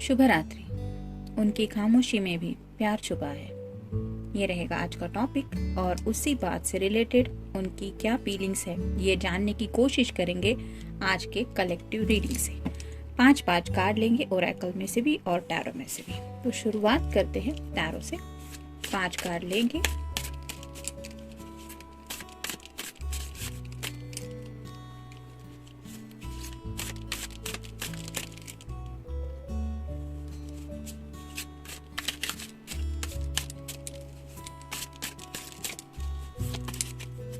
शुभ रात्रि। उनकी खामोशी में भी प्यार छुपा है, ये रहेगा आज का टॉपिक। और उसी बात से रिलेटेड उनकी क्या फीलिंग्स है ये जानने की कोशिश करेंगे आज के कलेक्टिव रीडिंग से। 5-5 कार्ड लेंगे, ओरेकल में से भी और टैरो में से भी। तो शुरुआत करते हैं टैरो से। 5 कार्ड लेंगे।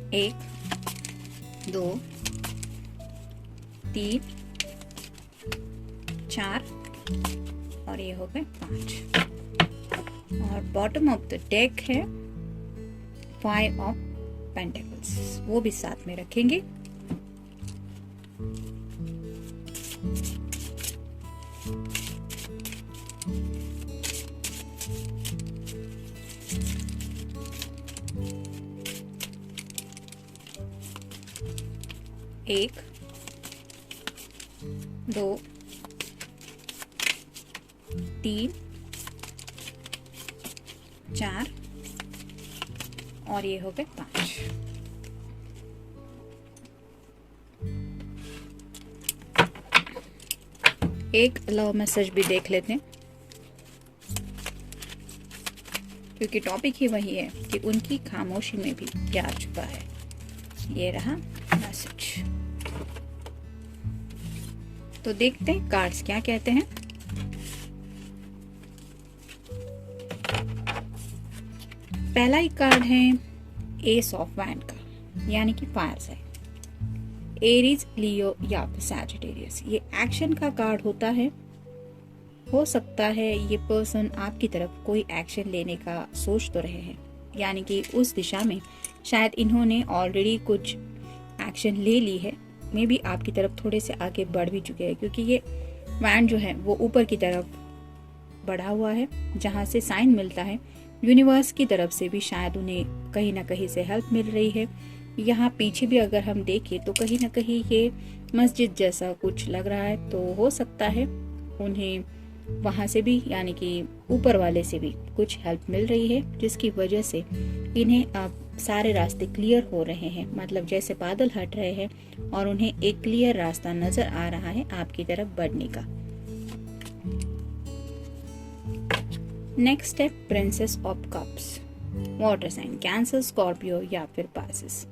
एक, 2, 3, 4 और ये हो गए 5। और बॉटम ऑफ द डेक है 5 ऑफ पेंटिकल्स, वो भी साथ में रखेंगे। एक, 2, 3, 4 और ये हो गए 5। एक लव मैसेज भी देख लेते हैं, क्योंकि टॉपिक ही वही है कि उनकी खामोशी में भी प्यार छुपा है। ये रहा मैसेज। तो देखते हैं कार्ड्स क्या कहते हैं। पहला ही कार्ड है एस ऑफ वैंड का, यानी कि फायर साइन, एरीज, लियो या फिर सैजिटेरियस। ये एक्शन का कार्ड होता है। हो सकता है ये पर्सन आपकी तरफ कोई एक्शन लेने का सोच तो रहे हैं, यानी कि उस दिशा में शायद इन्होंने ऑलरेडी कुछ एक्शन ले ली है। मे भी आपकी तरफ थोड़े से आगे बढ़ भी चुके हैं, क्योंकि ये वैंड जो है वो ऊपर की तरफ बढ़ा हुआ है, जहां से साइन मिलता है यूनिवर्स की तरफ से भी शायद उन्हें कहीं ना कहीं से हेल्प मिल रही है। यहाँ पीछे भी अगर हम देखें तो कहीं ना कहीं ये मस्जिद जैसा कुछ लग रहा है, तो हो सकता है उन्हें वहां से भी, यानी कि ऊपर वाले से भी कुछ हेल्प मिल रही है, जिसकी वजह से इन्हें अब सारे रास्ते क्लियर हो रहे हैं। मतलब जैसे बादल हट रहे हैं और उन्हें एक क्लियर रास्ता नजर आ रहा है आपकी तरफ बढ़ने का। Next step, princess of cups, water sign, Cancer, Scorpio या फिर पाइसेस।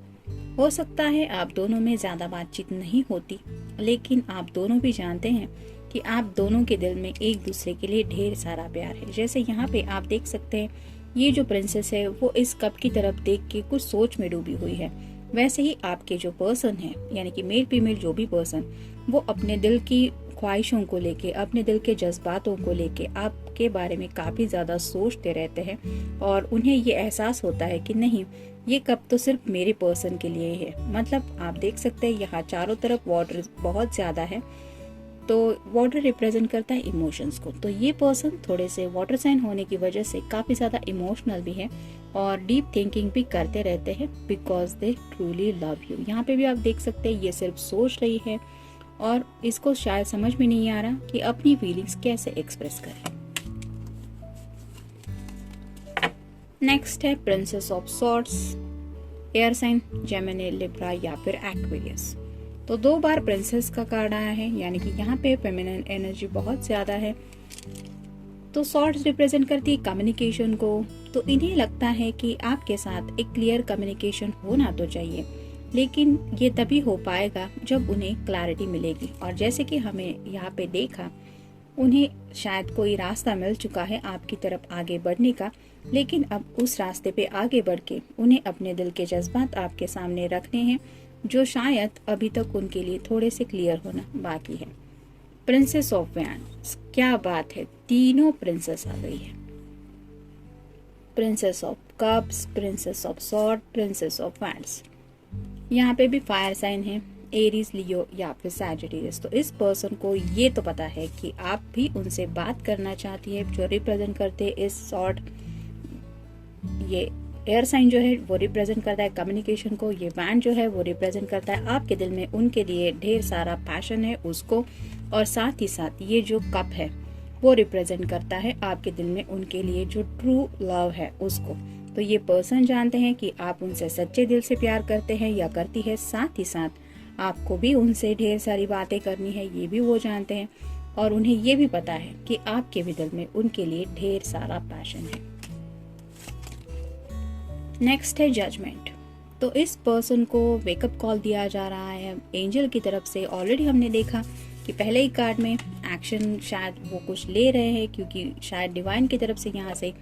हो सकता है आप दोनों में ज्यादा बातचीत नहीं होती, लेकिन आप दोनों भी जानते हैं कि आप दोनों के दिल में एक दूसरे के लिए ढेर सारा प्यार है। जैसे यहाँ पे आप देख सकते हैं ये जो प्रिंसेस है वो इस कप की तरफ देख के कुछ सोच में डूबी हुई है। वैसे ही आपके जो पर्सन है, यानी कि मेल फीमेल जो भी पर्सन, वो अपने दिल की ख्वाहिशों को लेके, अपने दिल के जज्बातों को लेके आपके बारे में काफी ज्यादा सोचते रहते हैं। और उन्हें ये एहसास होता है कि नहीं, ये कप तो सिर्फ मेरे पर्सन के लिए है। मतलब आप देख सकते हैं यहाँ चारों तरफ वाटर बहुत ज्यादा है, तो वाटर रिप्रेजेंट करता है इमोशंस को। तो ये पर्सन थोड़े से वाटर साइन होने की वजह से काफी ज्यादा इमोशनल भी है और डीप थिंकिंग भी करते रहते हैं, because they truly love you. यहाँ पे भी आप देख सकते हैं ये सिर्फ सोच रही है और इसको शायद समझ में नहीं आ रहा कि अपनी फीलिंग्स कैसे एक्सप्रेस करें। नेक्स्ट है princess of swords, air sign, Gemini, Libra या फिर एक्वेरियस। तो 2 बार प्रिंसेस का कार्ड आया है, यानी कि यहाँ पे फेमिनिन एनर्जी बहुत ज्यादा है। तो सॉर्ड्स रिप्रेजेंट करती है कम्युनिकेशन को। तो इन्हें लगता है कि आपके साथ एक क्लियर कम्युनिकेशन होना तो चाहिए, लेकिन ये तभी हो पाएगा जब उन्हें क्लैरिटी मिलेगी। और जैसे कि हमें यहाँ पे देखा, उन्हें शायद कोई रास्ता मिल चुका है आपकी तरफ आगे बढ़ने का, लेकिन अब उस रास्ते पे आगे बढ़ के उन्हें अपने दिल के जज्बात आपके सामने रखने हैं, जो शायद अभी तक उनके लिए थोड़े से क्लियर होना बाकी है। प्रिंसेस ऑफ वैंड्स, क्या बात है, तीनों प्रिंसेस आ गई है। Princess of cups, princess of sword, princess of wands. यहाँ पे भी फायर साइन है, एरीज, लियो या फिर सैजिटेरियस। तो इस पर्सन को ये तो पता है कि आप भी उनसे बात करना चाहती है, जो रिप्रेजेंट करते इस सॉर्ड। ये एयर साइन जो है वो रिप्रेजेंट करता है कम्युनिकेशन को, ये वैंड जो है वो रिप्रेजेंट करता है आपके दिल में उनके लिए ढेर सारा पैशन है उसको, और साथ ही साथ ये जो कप है वो रिप्रेजेंट करता है आपके दिल में उनके लिए जो ट्रू लव है उसको। तो ये पर्सन जानते हैं कि आप उनसे सच्चे दिल से प्यार करते हैं या करती है, साथ ही साथ आपको भी उनसे ढेर सारी बातें करनी है, ये भी वो जानते हैं। और उन्हें ये भी पता है कि आपके भी दिल में उनके लिए ढेर सारा पैशन है। नेक्स्ट है जजमेंट। तो इस पर्सन को वेकअप कॉल दिया जा रहा है एंजल की तरफ से। ऑलरेडी हमने देखा कि पहले ही कार्ड में एक्शन शायद वो कुछ ले रहे हैं, क्योंकि शायद डिवाइन की तरफ से यहाँ से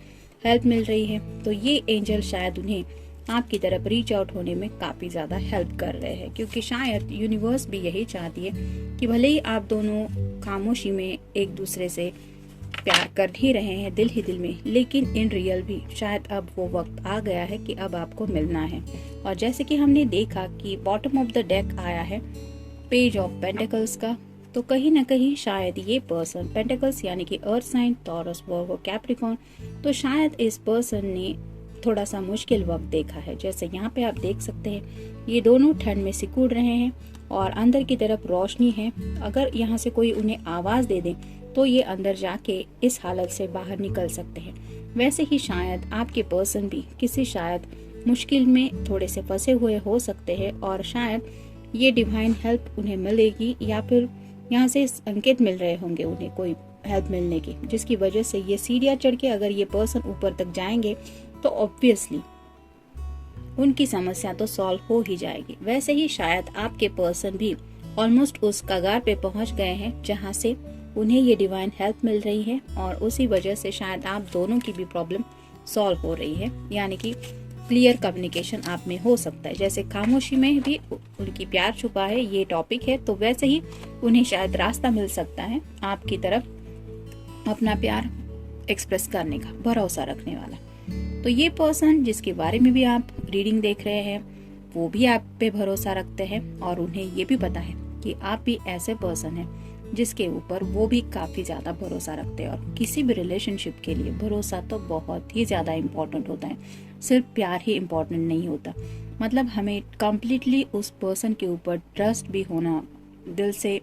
हेल्प मिल रही है। तो ये एंजल शायद उन्हें आपकी तरफ रीच आउट होने में काफ़ी ज़्यादा हेल्प कर रहे हैं, क्योंकि शायद यूनिवर्स भी यही चाहती है कि भले ही आप दोनों खामोशी में एक दूसरे से प्यार कर ही रहे हैं दिल ही दिल में, लेकिन इन रियल भी शायद अब वो वक्त आ गया है कि अब आपको मिलना है। और जैसे कि हमने देखा कि बॉटम ऑफ द डेक आया है पेज ऑफ पेंटिकल्स का, तो कहीं ना कहीं शायद ये पर्सन पेंटिकल्स यानी कि अर्थ साइन, टॉरस, वर्गो, कैप्रिकॉर्न, तो शायद इस पर्सन ने थोड़ा सा मुश्किल वक्त देखा है। जैसे यहाँ पे आप देख सकते हैं ये दोनों ठंड में सिकुड़ रहे हैं और अंदर की तरफ रोशनी है। अगर यहाँ से कोई उन्हें आवाज दे दे तो ये अंदर जाके इस हालत से बाहर निकल सकते हैं। वैसे ही शायद आपके पर्सन भी किसी शायद मुश्किल में थोड़े से फंसे हुए हो सकते हैं और शायद ये डिवाइन हेल्प उन्हें मिलेगी या फिर यहाँ से संकेत मिल रहे होंगे उन्हें कोई हेल्प मिलने की, जिसकी वजह से ये सीढ़ियाँ चढ़ के अगर ये पर्सन ऊपर तक जाएंगे तो ऑब्वियसली उनकी समस्या तो सॉल्व हो ही जाएगी। वैसे ही शायद आपके पर्सन भी ऑलमोस्ट उस कगार पे पहुंच गए हैं जहां से उन्हें ये डिवाइन हेल्प मिल रही है और उसी वजह से शायद आप दोनों की भी प्रॉब्लम सॉल्व हो रही है, यानी कि क्लियर कम्युनिकेशन आप में हो सकता है। जैसे खामोशी में भी उनकी प्यार छुपा है ये टॉपिक है, तो वैसे ही उन्हें शायद रास्ता मिल सकता है आपकी तरफ अपना प्यार एक्सप्रेस करने का, भरोसा रखने वाला। तो ये पर्सन जिसके बारे में भी आप रीडिंग देख रहे हैं वो भी आप पे भरोसा रखते हैं और उन्हें ये भी पता है कि आप भी ऐसे पर्सन हैं जिसके ऊपर वो भी काफी ज्यादा भरोसा रखते हैं। और किसी भी रिलेशनशिप के लिए भरोसा तो बहुत ही ज्यादा इम्पोर्टेंट होता है, सिर्फ प्यार ही इम्पोर्टेंट नहीं होता। मतलब हमें कम्प्लीटली उस पर्सन के ऊपर ट्रस्ट भी होना, दिल से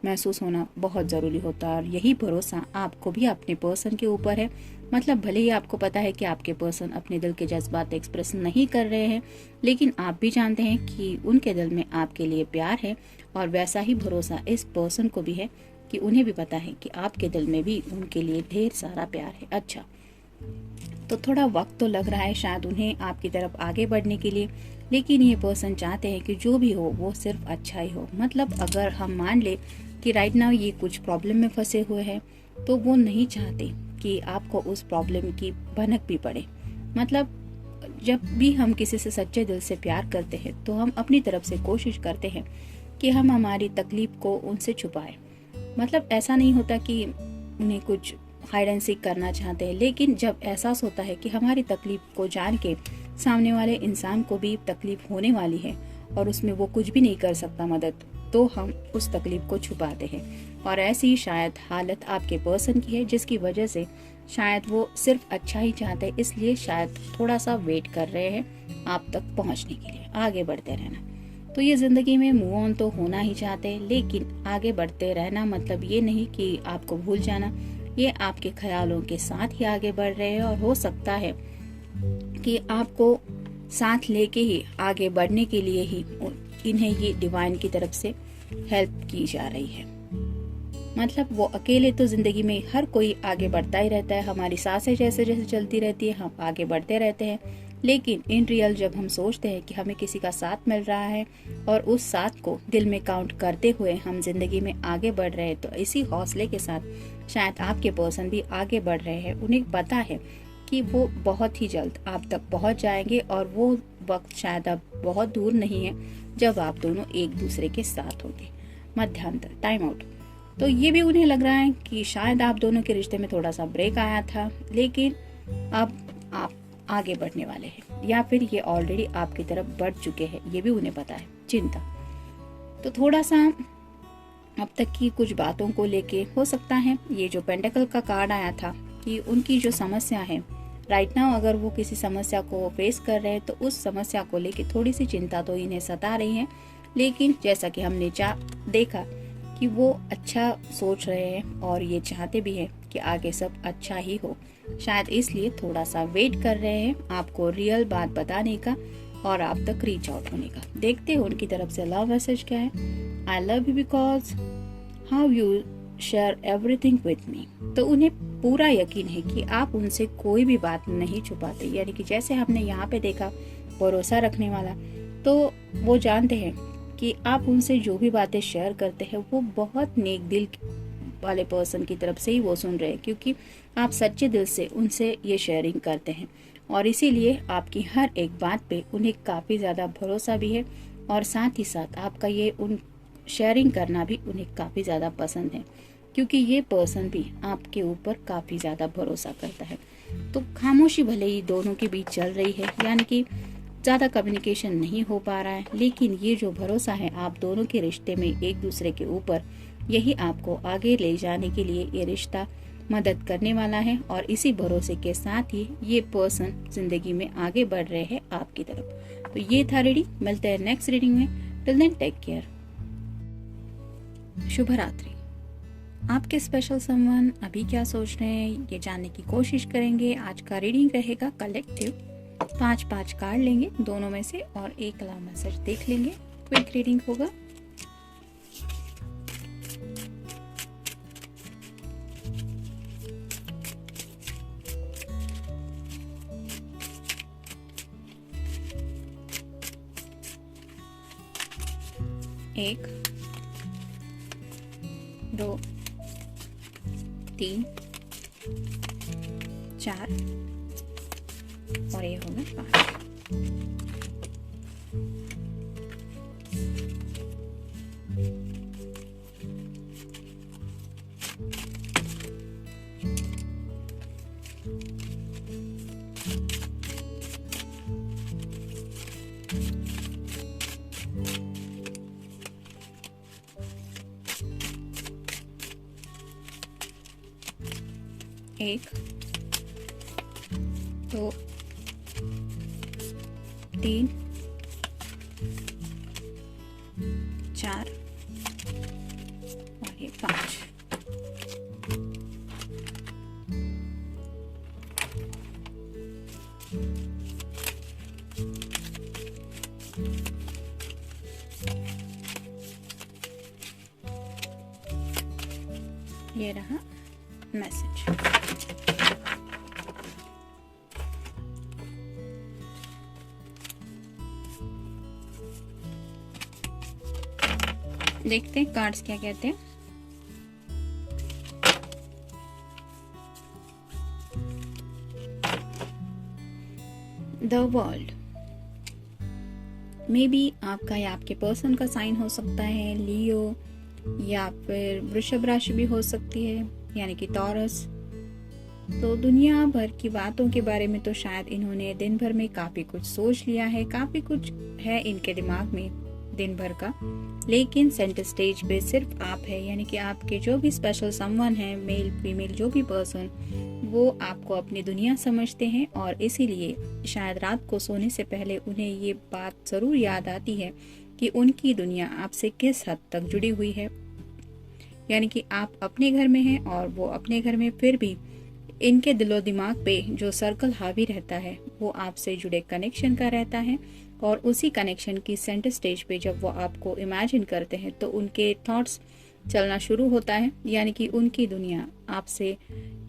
महसूस होना बहुत ज़रूरी होता है। और यही भरोसा आपको भी अपने पर्सन के ऊपर है। मतलब भले ही आपको पता है कि आपके पर्सन अपने दिल के जज्बात एक्सप्रेस नहीं कर रहे हैं, लेकिन आप भी जानते हैं कि उनके दिल में आपके लिए प्यार है और वैसा ही भरोसा इस पर्सन को भी है कि उन्हें भी पता है कि आपके दिल में भी उनके लिए ढेर सारा प्यार है। अच्छा, तो थोड़ा वक्त तो लग रहा है शायद उन्हें आपकी तरफ आगे बढ़ने के लिए, लेकिन ये पर्सन चाहते हैं कि जो भी हो वो सिर्फ अच्छा ही हो। मतलब अगर हम मान ले कि राइट नाउ ये कुछ प्रॉब्लम में फंसे हुए हैं तो वो नहीं चाहते कि आपको उस प्रॉब्लम की भनक भी पड़े। मतलब जब भी हम किसी से सच्चे दिल से प्यार करते हैं तो हम अपनी तरफ से कोशिश करते हैं कि हम हमारी तकलीफ को उनसे छुपाएं। मतलब ऐसा नहीं होता कि उन्हें कुछ हाइड एंड सीक करना चाहते हैं, लेकिन जब एहसास होता है कि हमारी तकलीफ को जान के सामने वाले इंसान को भी तकलीफ होने वाली है और उसमें वो कुछ भी नहीं कर सकता मदद, तो हम उस तकलीफ को छुपाते हैं। और ऐसी ही शायद हालत आपके पर्सन की है, जिसकी वजह से शायद वो सिर्फ अच्छा ही चाहते हैं, इसलिए शायद थोड़ा सा वेट कर रहे हैं आप तक पहुंचने के लिए, आगे बढ़ते रहना। तो ये जिंदगी में मूव ऑन तो होना ही चाहते हैं, लेकिन आगे बढ़ते रहना मतलब ये नहीं कि आपको भूल जाना। ये आपके ख्यालों के साथ ही आगे बढ़ रहे हैं और हो सकता है कि आपको साथ लेके ही आगे बढ़ने के लिए ही इन्हें ये डिवाइन की तरफ से हेल्प की जा रही है। मतलब वो अकेले तो जिंदगी में हर कोई आगे बढ़ता ही रहता है, हमारी सांसें जैसे जैसे चलती रहती है हम आगे बढ़ते रहते हैं, लेकिन इन रियल जब हम सोचते हैं कि हमें किसी का साथ मिल रहा है और उस साथ को दिल में काउंट करते हुए हम जिंदगी में आगे बढ़ रहे हैं, तो इसी हौसले के साथ शायद आपके पर्सन भी आगे बढ़ रहे हैं। उन्हें पता है कि वो बहुत ही जल्द आप तक पहुंच जाएंगे और वो वक्त शायद अब बहुत दूर नहीं है जब आप दोनों एक दूसरे के साथ होंगे। मध्यांतर, टाइम आउट। तो ये भी उन्हें लग रहा है कि शायद आप दोनों के रिश्ते में थोड़ा सा ब्रेक आया था, लेकिन अब आप आगे बढ़ने वाले हैं या फिर ये ऑलरेडी आपकी तरफ बढ़ चुके हैं, ये भी उन्हें पता है। चिंता, तो थोड़ा सा अब तक की कुछ बातों को लेके हो सकता है ये जो पेंटेकल का कार्ड आया था कि उनकी जो समस्या है राइट नाउ, अगर वो किसी समस्या को फेस कर रहे हैं तो उस समस्या को लेके थोड़ी सी चिंता तो इन्हें सता रही है, लेकिन जैसा कि हमने देखा कि वो अच्छा सोच रहे हैं और ये चाहते भी हैं कि आगे सब अच्छा ही हो। शायद इसलिए थोड़ा सा वेट कर रहे हैं आपको रियल बात बताने का और आप तक रीच आउट होने का। देखते हैं उनकी तरफ से लव मैसेज क्या है। I love you because how you share everything with me. तो उन्हें पूरा यकीन है कि आप उनसे कोई भी बात नहीं छुपाते, यानी कि जैसे हमने यहाँ पे देखा भरोसा रखने वाला, तो वो जानते हैं कि आप उनसे जो भी बातें शेयर करते हैं वो बहुत नेक दिल वाले पर्सन की तरफ से ही वो सुन रहे हैं, क्योंकि आप सच्चे दिल से उनसे ये शेयरिंग करते हैं और इसीलिए आपकी हर एक बात पे उन्हें काफ़ी ज़्यादा भरोसा भी है और साथ ही साथ आपका ये उन शेयरिंग करना भी उन्हें काफ़ी ज़्यादा पसंद है, क्योंकि ये पर्सन भी आपके ऊपर काफ़ी ज़्यादा भरोसा करता है। तो खामोशी भले ही दोनों के बीच चल रही है, यानी कि ज़्यादा कम्युनिकेशन नहीं हो पा रहा है, लेकिन ये जो भरोसा है आप दोनों के रिश्ते में एक दूसरे के ऊपर, यही आपको आगे ले जाने के लिए ये रिश्ता मदद करने वाला है और इसी भरोसे के साथ ही ये पर्सन जिंदगी में आगे बढ़ रहे हैं आपकी तरफ। तो ये था रीडिंग, मिलते हैं नेक्स्ट रीडिंग में। टिल देन टेक केयर, शुभ रात्रि। आपके स्पेशल समवन अभी क्या सोच रहे हैं ये जानने की कोशिश करेंगे। आज का रीडिंग रहेगा कलेक्टिव, 5 कार्ड लेंगे दोनों में से और एक लव मैसेज देख लेंगे। क्विक रीडिंग होगा। एक, 2, 3, 4 और ये होगा 5। एक, 2, 3, 4 और ये 5। ये रहा मैसेज। देखते हैं कार्ड्स क्या कहते हैं। द वर्ल्ड, मे बी आपका या आपके पर्सन का साइन हो सकता है लियो, या फिर वृषभ राशि भी हो सकती है, यानी कि टॉरस। तो दुनिया भर की बातों के बारे में तो शायद इन्होंने दिन भर में काफी कुछ सोच लिया है, काफी कुछ है इनके दिमाग में दिन भर का, लेकिन सेंटर स्टेज पे सिर्फ आप है, यानी कि आपके जो भी स्पेशल समवन है, मेल फीमेल जो भी पर्सन, वो आपको अपनी दुनिया समझते हैं और इसीलिए शायद रात को सोने से पहले उन्हें ये बात जरूर याद आती है कि उनकी दुनिया आपसे किस हद तक जुड़ी हुई है। यानी कि आप अपने घर में हैं और वो अपने घर में, फिर भी इनके दिलो दिमाग पे जो सर्कल हावी रहता है वो आपसे जुड़े कनेक्शन का रहता है और उसी कनेक्शन की सेंटर स्टेज पे जब वो आपको इमेजिन करते हैं तो उनके थॉट्स चलना शुरू होता है, यानी कि उनकी दुनिया आपसे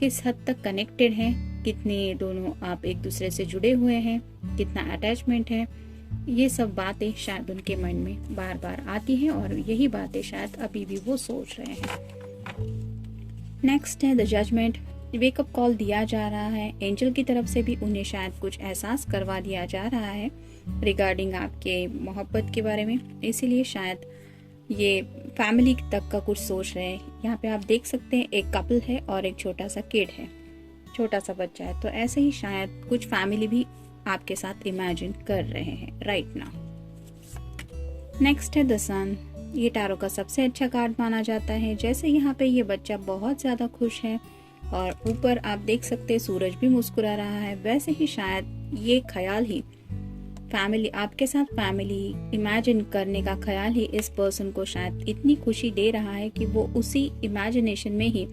किस हद तक कनेक्टेड है, कितने दोनों आप एक दूसरे से जुड़े हुए हैं, कितना अटैचमेंट है, ये सब बातें शायद उनके मन में बार बार आती हैं और यही बातें शायद अभी भी वो सोच रहे हैं। नेक्स्ट है द जजमेंट। वेकअप कॉल दिया जा रहा है एंजल की तरफ से भी, उन्हें शायद कुछ एहसास करवा दिया जा रहा है रिगार्डिंग आपके मोहब्बत के बारे में, इसीलिए शायद ये फैमिली तक का कुछ सोच रहे हैं। यहाँ पे आप देख सकते हैं एक कपल है और एक छोटा सा किड है, छोटा सा बच्चा है, तो ऐसे ही शायद कुछ फैमिली भी आपके साथ इमेजिन कर रहे हैं राइट नाउ। नेक्स्ट है द सन। ये टैरो का सबसे अच्छा कार्ड माना जाता है। जैसे यहाँ पे ये बच्चा बहुत ज्यादा खुश है और ऊपर आप देख सकते हैं सूरज भी मुस्कुरा रहा है, वैसे ही शायद ये ख्याल ही फैमिली, आपके साथ फैमिली इमेजिन करने का ख्याल ही इस पर्सन को शायद इतनी खुशी दे रहा है कि वो उसी इमेजिनेशन में ही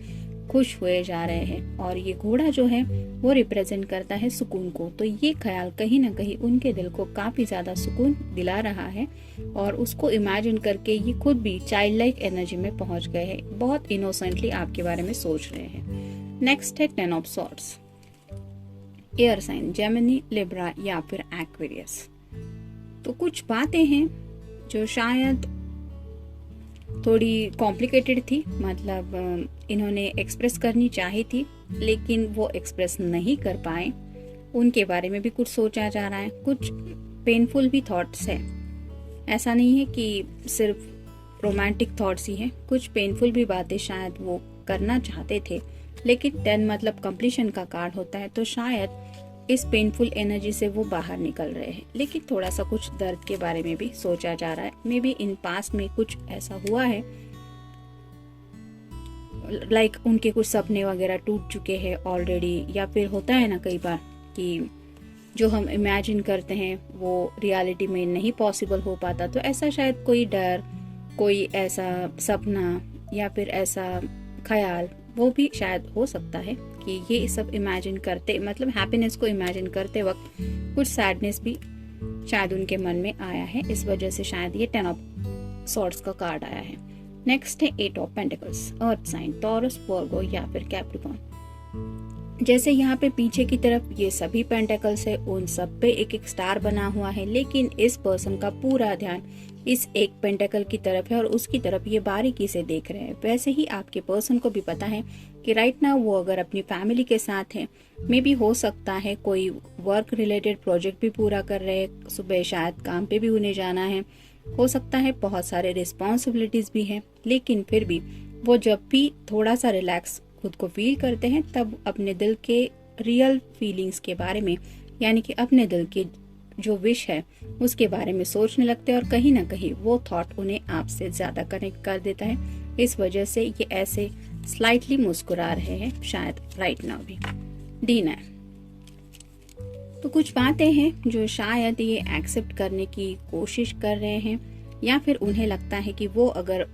खुश हुए जा रहे हैं और ये घोड़ा जो है वो रिप्रेजेंट करता है सुकून को। तो ये ख्याल कहीं ना कहीं उनके दिल को काफी ज्यादा सुकून दिला रहा है और उसको इमेजिन करके ये खुद भी चाइल्ड लाइक एनर्जी में पहुंच गए हैं, बहुत इनोसेंटली आपके बारे में सोच रहे हैं। नेक्स्ट है 10 of swords. Air sign Gemini, Libra या फिर एक्वेरियस। तो कुछ बातें हैं जो शायद थोड़ी कॉम्प्लिकेटेड थी, मतलब इन्होंने एक्सप्रेस करनी चाहिए थी लेकिन वो एक्सप्रेस नहीं कर पाए। उनके बारे में भी कुछ सोचा जा रहा है, कुछ पेनफुल भी थॉट्स है। ऐसा नहीं है कि सिर्फ रोमांटिक थॉट्स ही हैं, कुछ पेनफुल भी बातें शायद वो करना चाहते थे। लेकिन 10 मतलब कंप्लीशन का कार्ड होता है, तो शायद इस पेनफुल एनर्जी से वो बाहर निकल रहे हैं। लेकिन थोड़ा सा कुछ दर्द के बारे में भी सोचा जा रहा है। मे बी इन पास्ट में कुछ ऐसा हुआ है, लाइक उनके कुछ सपने वगैरह टूट चुके हैं ऑलरेडी, या फिर होता है ना कई बार कि जो हम इमेजिन करते हैं वो रियलिटी में नहीं पॉसिबल हो पाता। तो ऐसा शायद कोई डर, कोई ऐसा सपना या फिर ऐसा ख्याल वो भी शायद हो सकता है कि ये सब इमेजिन करते, मतलब हैप्पीनेस को इमेजिन करते वक्त कुछ सैडनेस भी शायद उनके मन में आया है। इस वजह से शायद ये 10 ऑफ सॉर्ड्स का कार्ड आया है। नेक्स्ट है 8 of pentacles. Earth sign, Taurus, Virgo या फिर कैप्रिकॉर्न। जैसे यहाँ पे पीछे की तरफ ये सभी पेंटिकल्स है, उन सब पे एक एक स्टार बना हुआ है, लेकिन इस पर्सन का पूरा ध्यान इस एक पेंटिकल की तरफ है और उसकी तरफ ये बारीकी से देख रहे हैं। वैसे ही आपके पर्सन को भी पता है कि राइट नाउ वो अगर अपनी फैमिली के साथ है, मे बी हो सकता है कोई वर्क रिलेटेड प्रोजेक्ट भी पूरा कर रहे हैं, सुबह शायद काम पे भी उन्हें जाना है, हो सकता है बहुत सारे रिस्पॉन्सिबिलिटीज भी हैं। लेकिन फिर भी वो जब भी थोड़ा सा रिलैक्स खुद को फील करते हैं तब अपने दिल के रियल फीलिंग्स के बारे में, यानी कि अपने दिल की जो विश है उसके बारे में सोचने लगते हैं और कहीं ना कहीं वो थॉट उन्हें आपसे ज्यादा कनेक्ट कर देता है। इस वजह से ये ऐसे स्लाइटली मुस्कुरा रहे हैं शायद राइट नाउ भी। D9। तो कुछ बातें हैं जो शायद ये एक्सेप्ट करने की कोशिश कर रहे हैं, या फिर उन्हें लगता है कि वो अगर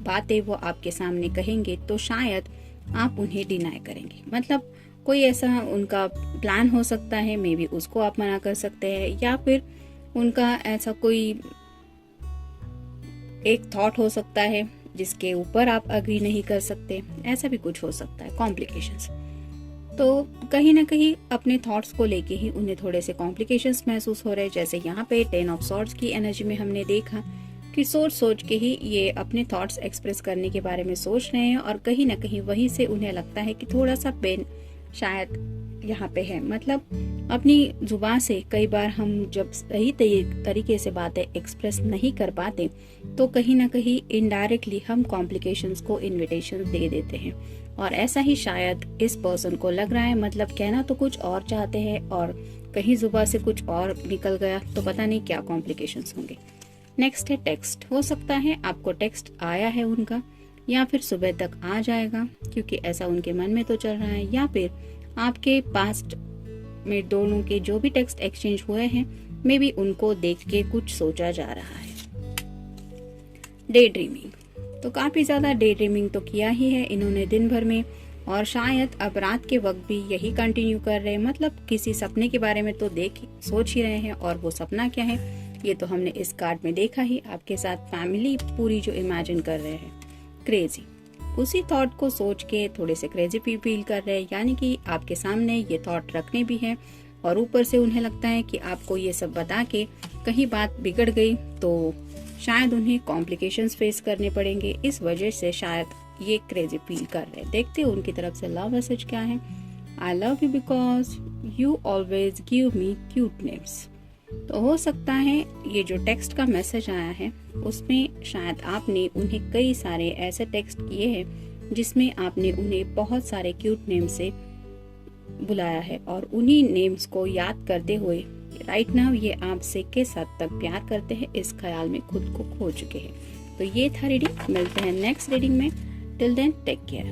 बातें वो आपके सामने कहेंगे तो शायद आप उन्हें डिनाई करेंगे। मतलब कोई ऐसा उनका प्लान हो सकता है, मे बी उसको आप मना कर सकते हैं, या फिर उनका ऐसा कोई एक थॉट हो सकता है जिसके ऊपर आप अग्री नहीं कर सकते, ऐसा भी कुछ हो सकता है। कॉम्प्लिकेशंस, तो कहीं ना कहीं अपने थॉट्स को लेके ही उन्हें थोड़े से कॉम्प्लिकेशंस महसूस हो रहे हैं। जैसे यहाँ पे 10 ऑफ सॉर्ड्स की एनर्जी में हमने देखा कि सोच के ही ये अपने थॉट्स एक्सप्रेस करने के बारे में सोच रहे हैं और कहीं ना कहीं वहीं से उन्हें लगता है कि थोड़ा सा पेन शायद यहाँ पे है। मतलब अपनी जुबान से कई बार हम जब सही तरीके से बातें एक्सप्रेस नहीं कर पाते तो कहीं ना कहीं इनडायरेक्टली हम कॉम्प्लिकेशंस को इनविटेशन दे देते हैं, और ऐसा ही शायद इस पर्सन को लग रहा है। मतलब कहना तो कुछ और चाहते हैं और कहीं जुबान से कुछ और निकल गया तो पता नहीं क्या कॉम्प्लिकेशंस होंगे। नेक्स्ट है टेक्स्ट। हो सकता है आपको टेक्स्ट आया है उनका, या फिर सुबह तक आ जाएगा क्योंकि ऐसा उनके मन में तो चल रहा है, या फिर आपके पास्ट में दोनों के जो भी टेक्स्ट एक्सचेंज हुए हैं मे बी उनको देख के कुछ सोचा जा रहा है। डे ड्रीमिंग, तो काफी ज्यादा डे ड्रीमिंग तो किया ही है इन्होंने दिन भर में, और शायद अब रात के वक्त भी यही कंटिन्यू कर रहे हैं। मतलब किसी सपने के बारे में तो सोच ही रहे हैं, और वो सपना क्या है ये तो हमने इस कार्ड में देखा ही। आपके साथ फैमिली पूरी जो इमेजिन कर रहे हैं। क्रेजी, उसी थॉट को सोच के थोड़े से क्रेजी फील कर रहे हैं, यानी कि आपके सामने ये थॉट रखने भी है और ऊपर से उन्हें लगता है कि आपको ये सब बता के कहीं बात बिगड़ गई तो शायद उन्हें कॉम्प्लिकेशंस फेस करने पड़ेंगे। इस वजह से शायद ये क्रेजी फील कर रहे हैं। देखते हैं उनकी तरफ से लव मैसेज क्या है। I love you because you always give me cute names. तो हो सकता है ये जो टेक्स्ट का मैसेज आया है उसमें शायद आपने उन्हें कई सारे ऐसे टेक्स्ट किए हैं जिसमें आपने उन्हें बहुत सारे क्यूट नेम से बुलाया है, और उन्हीं नेम्स को याद करते हुए राइट नाउ ये आपसे किस हद तक प्यार करते हैं इस ख्याल में खुद को खो चुके हैं। तो ये था रीडिंग। मिलते हैं नेक्स्ट रीडिंग में। Till then take care.